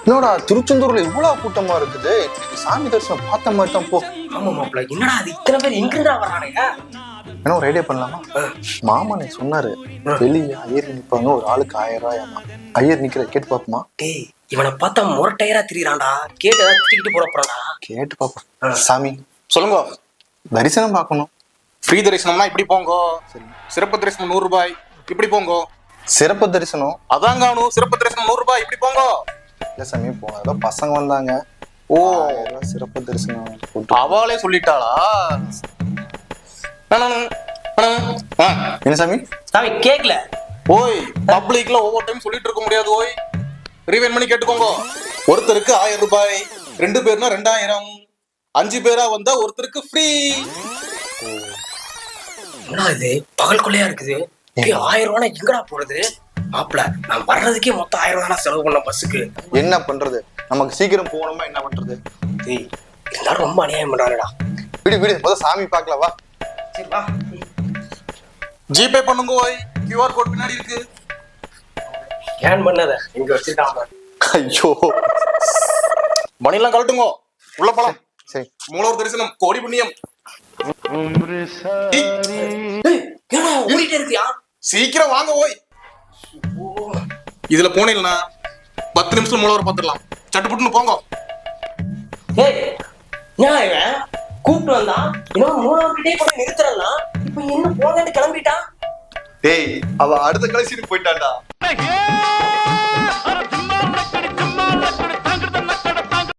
என்னடா திருச்செந்தூர்ல இவ்வளவு கூட்டமா இருக்குது, சாமி தரிசனம் பார்த்த மாதிரி தான் போ. ஆமா மாப்பிள்ள, என்னடா அது இத்தனை பேர் எங்கிருந்தா வர்றானுங்க? என்ன ஒரு ஐடியா பண்ணலாமா? மாமா நீ சொன்னாரு வெளியே ஐயர் நிப்பாங்க, ஒரு ஆளுக்கு 1000 ரூபாயாமா. ஐயர் நிக்கிற கேட்டு பாப்போமா? டேய் இவனை பார்த்தா முரட்டையரா திரியறான்டா, கேட்டு ஏதாவது திட்டிக்கிட்டு போறப்பறாடா. கேட்டு பாப்போம். சாமி சொல்லுங்க. தரிசனம் பார்க்கணும். ஃப்ரீ தரிசனம்னா இப்படி போங்க, சிறப்பு தரிசனம் 100 ரூபாய் இப்படி போங்க. சிறப்பு தரிசனம் அதாங்கானு சிறப்பு தரிசனம் 100 ரூபாய் இப்படி போங்க. இல்ல சாமி, போன பசங்க வந்தாங்க. ஓ, சிறப்பு தரிசனம் அவளே சொல்லிட்டாளா? என்ன சாமி? சாமி கேக்கல. ஓய், பப்ளிக்ல ஒவ்வொரு டைம் சொல்லிட்டு இருக்க முடியாது. ஓய், ரீவைண்ட் பண்ணி கேட்டுக்கோங்க. ஒருத்தருக்கு 1000 ரூபாய், 2 பேர்னா 2000, 5 பேரா வந்தா ஒருத்தருக்கு ஃப்ரீ. என்ன இது பகல் கொள்ளையா இருக்குது? 1000 ரூபாய் எங்கடா போறது? மாப்பிள்ள, நான் வர்றதுக்கே மொத்தம் 1000 ரூபாய் செலவு பண்ண பஸ்ஸுக்கு. என்ன பண்றது? நமக்கு சீக்கிரம் போகணுமா, என்ன பண்றது? எல்லாரும் ரொம்ப அநியாயம் பண்றாங்கடா. விடு விடு, முதல்ல சாமி பார்க்கலாம் வா. சரி வா. ஜிபே பண்ணுங்க. ஓய், QR கோட் பின்னாடி இருக்கு. ஸ்கேன் பண்ணத இங்க வச்சிருக்காங்க. ஐயோ, மணிலாம் கழட்டுங்க, உள்ள போலாம். சரி, மூலவர் தரிசனம் கோடி புண்ணியம். ஏன்னா ஓடிட்டே இருக்கியா? சீக்கிரம் வாங்க. ஓய், இதுல போனீங்கன்னா 10 நிமிஷம் மூலவர் பார்த்துடலாம். சட்டுப்புட்டுன்னு போங்க. ஏய், ஏன் இவன் கூப்பிட்டு வந்தா இன்னும் 3 கூட நிறுத்துறா? இப்ப என்ன போகன்னு கிளம்பிட்டான்? டேய் அவ அடுத்த கலெக்ஷனுக்கு போயிட்டான்டா.